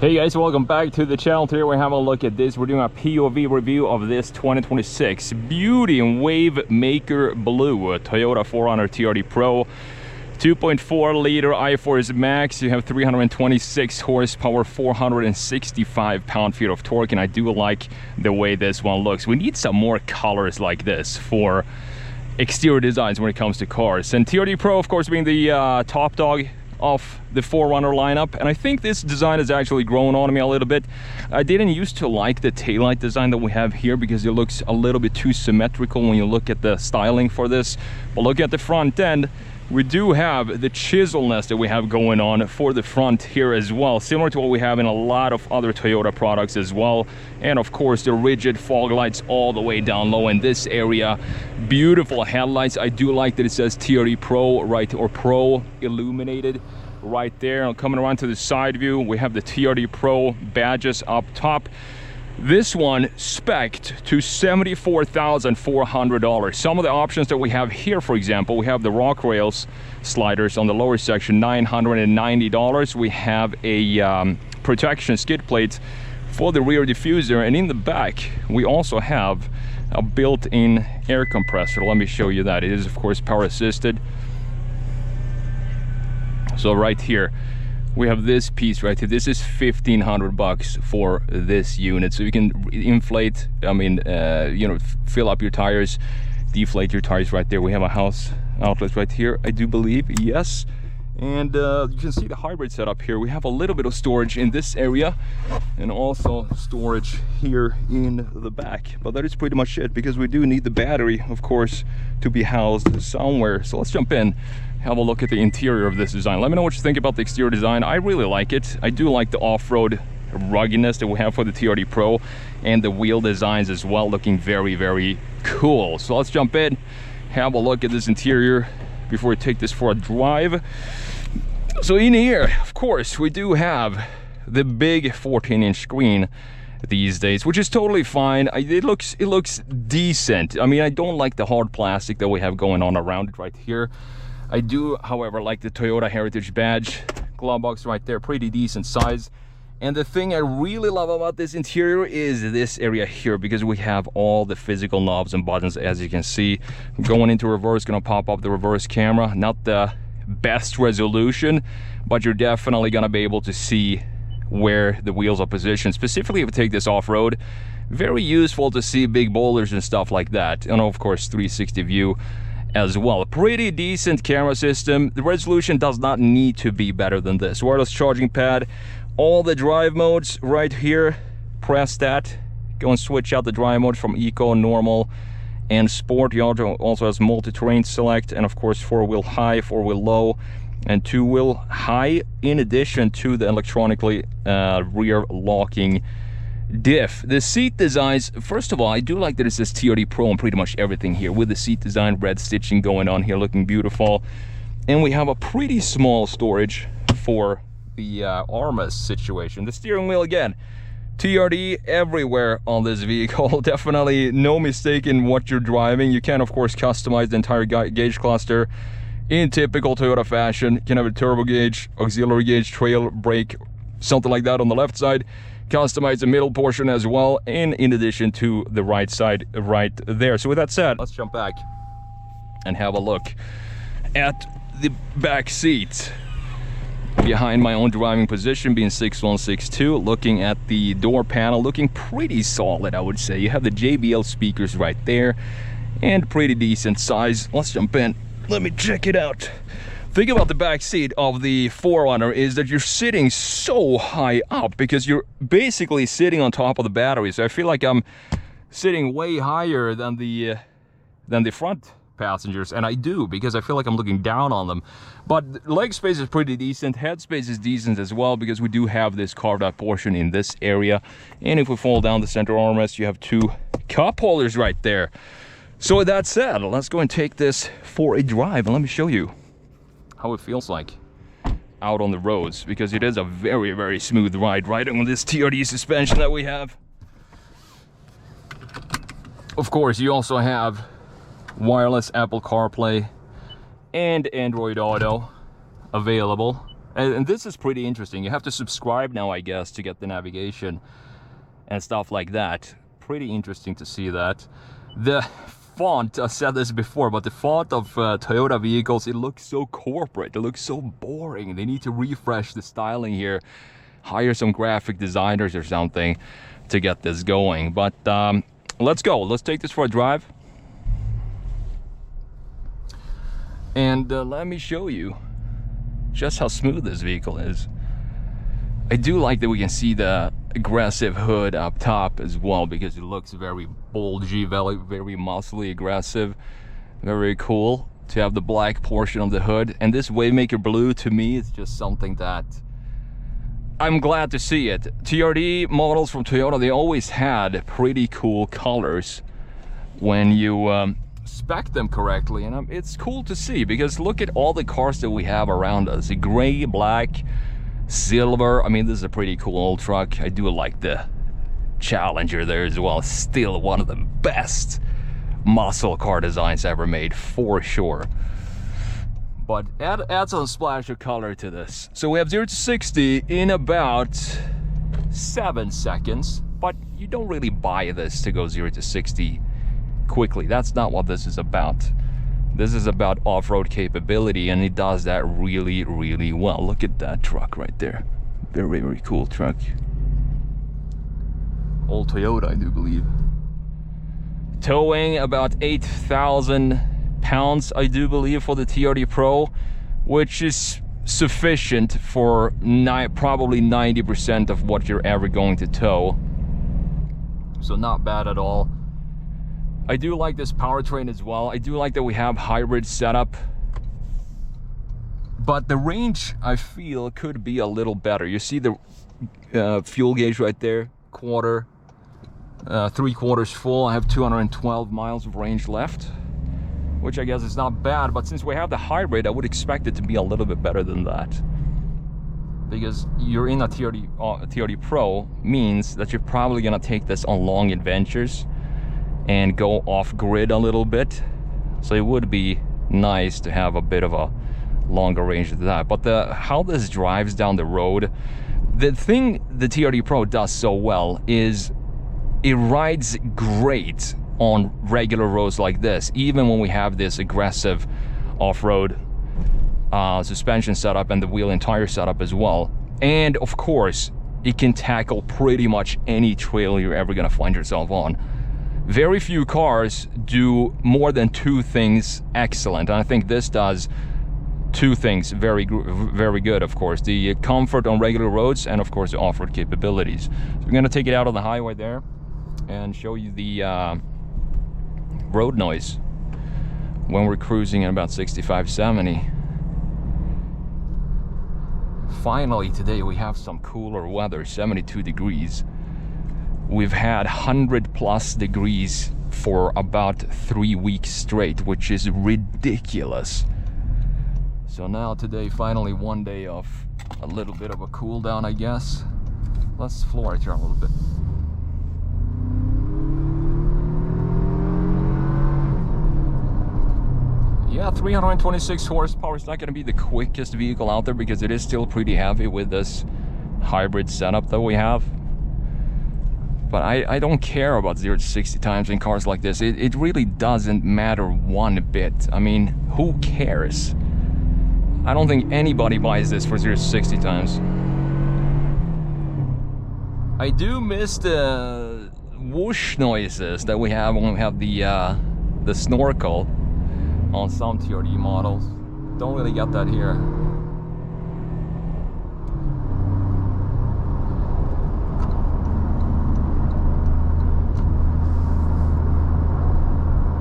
Hey guys, welcome back to the channel. Today we're having a look at this. We're doing a POV review of this 2026 Beauty and Wave Maker Blue, a Toyota 4Runner TRD Pro. 2.4 liter I-Force Max. You have 326 horsepower, 465 pound-feet of torque, and I do like the way this one looks. We need some more colors like this for exterior designs when it comes to cars. And TRD Pro, of course, being the top dog of the 4Runner lineup, and I think this design has actually grown on me a little bit. I didn't used to like the taillight design that we have here because it looks a little bit too symmetrical when you look at the styling for this. But look at the front end. We do have the chiselness that we have going on for the front here as well, similar to what we have in a lot of other Toyota products as well. And of course the rigid fog lights all the way down low in this area. Beautiful headlights. I do like that it says TRD Pro, right, or Pro illuminated right there. And coming around to the side view, we have the TRD Pro badges up top. This one spec'd to $74,400. Some of the options that we have here, for example, we have the rock rails sliders on the lower section, $990. We have a protection skid plate for the rear diffuser, and in the back we also have a built-in air compressor. Let me show you that. It is of course power assisted. So right here we have this piece right here. This is $1,500 for this unit. So you can inflate, I mean, you know, fill up your tires, deflate your tires right there. We have a house outlet right here, I do believe, yes. And you can see the hybrid setup here. We have a little bit of storage in this area and also storage here in the back. But that is pretty much it, because we do need the battery, of course, to be housed somewhere. So let's jump in, have a look at the interior of this design. Let me know what you think about the exterior design. I really like it. I do like the off-road ruggedness that we have for the TRD Pro, and the wheel designs as well, looking very, very cool. So let's jump in, have a look at this interior before we take this for a drive. So in here, of course, we do have the big 14-inch screen these days, which is totally fine. It looks decent. I mean, I don't like the hard plastic that we have going on around it right here. I do, however, like the Toyota Heritage badge. Glove box right there, pretty decent size. And the thing I really love about this interior is this area here, because we have all the physical knobs and buttons, as you can see. Going into reverse, gonna pop up the reverse camera. Not the best resolution, but you're definitely gonna be able to see where the wheels are positioned. Specifically, if you take this off-road, very useful to see big boulders and stuff like that. And of course, 360 view as well. Pretty decent camera system. The resolution does not need to be better than this. Wireless charging pad, all the drive modes right here. Press that, go and switch out the drive modes from Eco, Normal, and Sport. You also has multi-terrain select, and of course 4-wheel high, 4-wheel low, and 2-wheel high, in addition to the electronically rear locking diff. The seat designs, first of all, I do like that it says TRD Pro on pretty much everything here, with the seat design, red stitching going on here, looking beautiful. And we have a pretty small storage for the armrest situation. The steering wheel, again, TRD everywhere on this vehicle. Definitely no mistake in what you're driving. You can of course customize the entire gauge cluster in typical Toyota fashion. You can have a turbo gauge, auxiliary gauge, trail brake, something like that on the left side. Customize the middle portion as well, and in addition to the right side right there. So with that said, let's jump back and have a look at the back seat. Behind my own driving position, being 6'1", 6'2", looking at the door panel, looking pretty solid, I would say. You have the JBL speakers right there, and pretty decent size. Let's jump in, let me check it out. Thing about the back seat of the 4Runner is that you're sitting so high up, because you're basically sitting on top of the battery. So I feel like I'm sitting way higher than the front passengers, and I do, because I feel like I'm looking down on them. But leg space is pretty decent, head space is decent as well, because we do have this carved out portion in this area. And if we fall down the center armrest, you have two cup holders right there. So with that said, let's go and take this for a drive, and let me show you how it feels like out on the roads, because it is a very, very smooth ride on this TRD suspension that we have. Of course, you also have wireless Apple CarPlay and Android Auto available And this is pretty interesting. You have to subscribe now, I guess, to get the navigation and stuff like that. Pretty interesting to see that. The font, I said this before, but the font of Toyota vehicles, it looks so corporate. It looks so boring. They need to refresh the styling here, hire some graphic designers or something to get this going. But let's go. Let's take this for a drive. And let me show you just how smooth this vehicle is. I do like that we can see the aggressive hood up top as well, because it looks very bulgy, very muscly, aggressive. Very cool to have the black portion of the hood. And this Wavemaker blue, to me, is just something that I'm glad to see it. TRD models from Toyota, they always had pretty cool colors when you spec them correctly, and it's cool to see, because look at all the cars that we have around us. Gray, black, silver. I mean, this is a pretty cool old truck. I do like the Challenger there as well. Still one of the best muscle car designs ever made, for sure. But add some splash of color to this. So we have 0 to 60 in about 7 seconds, but you don't really buy this to go 0 to 60 quickly. That's not what this is about. This is about off-road capability, and it does that really, really well. Look at that truck right there. Very, very cool truck. Old Toyota, I do believe. Towing about 8,000 pounds, I do believe, for the TRD Pro, which is sufficient for probably 90% of what you're ever going to tow. So not bad at all. I do like this powertrain as well. I do like that we have hybrid setup, but the range, I feel, could be a little better. You see the fuel gauge right there, quarter, 3/4 full. I have 212 miles of range left, which I guess is not bad, but since we have the hybrid, I would expect it to be a little bit better than that. Because you're in a TRD Pro means that you're probably gonna take this on long adventures and go off-grid a little bit, so it would be nice to have a bit of a longer range than that. But how this drives down the road, the thing the TRD Pro does so well is it rides great on regular roads like this, even when we have this aggressive off-road suspension setup and the wheel and tire setup as well. And of course, it can tackle pretty much any trail you're ever gonna find yourself on. Very few cars do more than 2 things excellent, and I think this does 2 things very good. Of course, the comfort on regular roads, and of course the off-road capabilities. So we're gonna take it out on the highway there and show you the road noise when we're cruising at about 65, 70. Finally, today we have some cooler weather, 72 degrees. We've had 100+ degrees for about 3 weeks straight, which is ridiculous. So now today, finally one day of a little bit of a cool down, I guess. Let's floor it here a little bit. Yeah, 326 horsepower. It's not going to be the quickest vehicle out there because it is still pretty heavy with this hybrid setup that we have. But I don't care about 0 to 60 times in cars like this. It really doesn't matter one bit. I mean, who cares? I don't think anybody buys this for 0 to 60 times. I do miss the whoosh noises that we have when we have the snorkel on some TRD models. Don't really get that here.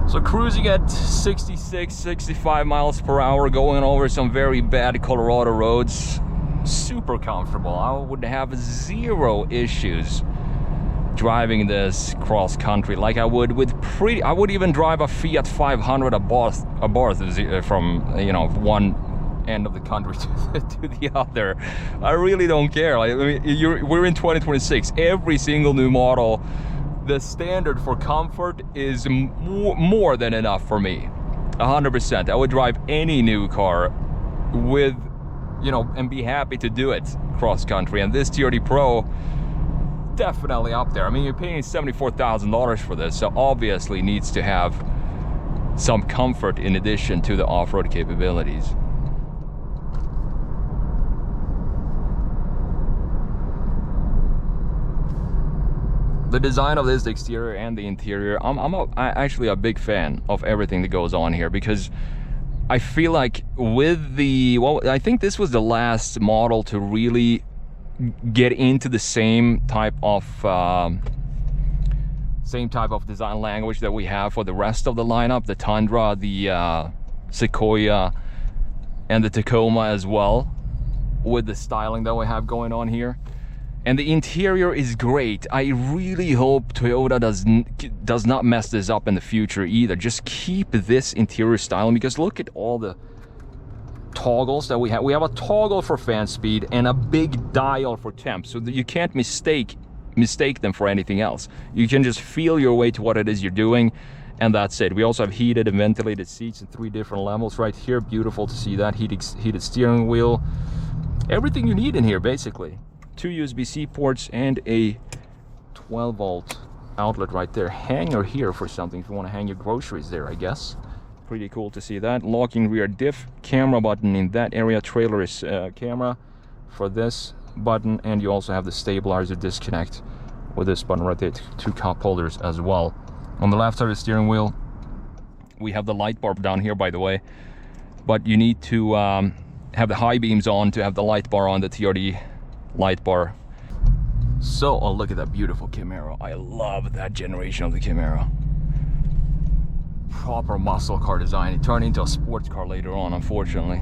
So cruising at 66, 65 miles per hour, going over some very bad Colorado roads. Super comfortable. I would have 0 issues driving this cross country like I would with I would even drive a Fiat 500 above from, you know, one end of the country to the other. I really don't care. Like, I mean, we're in 2026. Every single new model, the standard for comfort is more than enough for me. 100%. I would drive any new car with you know, and be happy to do it cross country. And this TRD Pro, definitely up there. I mean, you're paying $74,000 for this, so obviously needs to have some comfort in addition to the off-road capabilities. The design of this exterior and the interior, I'm actually a big fan of everything that goes on here, because I feel like with the, well, I think this was the last model to really get into the same type of design language that we have for the rest of the lineup, the Tundra, the Sequoia, and the Tacoma as well, with the styling that we have going on here. And the interior is great. I really hope Toyota does not mess this up in the future either. Just keep this interior styling, because look at all the toggles that we have. We have a toggle for fan speed and a big dial for temp, so that you can't mistake them for anything else. You can just feel your way to what it is you're doing, and that's it. We also have heated and ventilated seats in 3 different levels right here. Beautiful to see that. Heated steering wheel. Everything you need in here, basically. 2 USB-C ports and a 12-volt outlet right there. Hanger here for something if you want to hang your groceries there, I guess. Pretty cool to see that. Locking rear diff, camera button in that area. Trailer is camera for this button, and you also have the stabilizer disconnect with this button right there. 2 cup holders as well. On the left side of the steering wheel, we have the light bar down here, by the way, but you need to have the high beams on to have the light bar on, the TRD light bar. So, oh, look at that beautiful Camaro. I love that generation of the Camaro. Proper muscle car design. It turned into a sports car later on, unfortunately.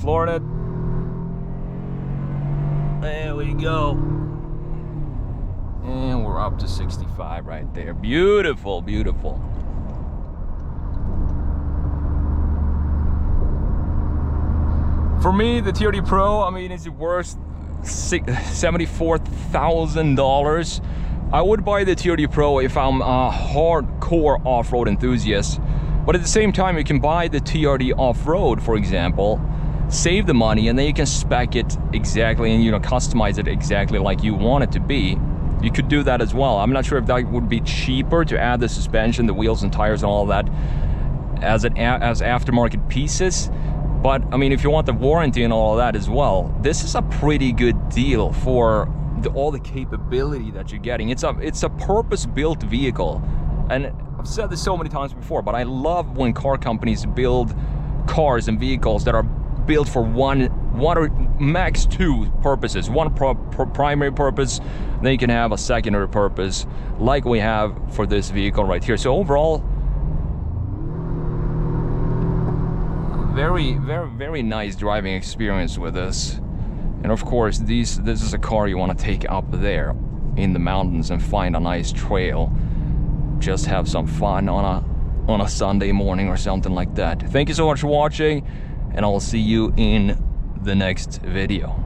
Flooring it. There we go. And we're up to 65 right there. Beautiful, beautiful. For me, the TRD Pro, I mean, is it worth $74,000? I would buy the TRD Pro if I'm a hardcore off-road enthusiast, but at the same time you can buy the TRD off-road, for example, save the money, and then you can spec it exactly and, you know, customize it exactly like you want it to be. You could do that as well. I'm not sure if that would be cheaper to add the suspension, the wheels and tires and all that as aftermarket pieces. But I mean, if you want the warranty and all of that as well, this is a pretty good deal for all the capability that you're getting. It's a purpose-built vehicle, and I've said this so many times before, but I love when car companies build cars and vehicles that are built for one or max 2 purposes. One primary purpose, then you can have a secondary purpose, like we have for this vehicle right here. So overall, very nice driving experience with this. And of course, this is a car you want to take up there in the mountains and find a nice trail. Just have some fun on a Sunday morning or something like that. Thank you so much for watching, and I will see you in the next video.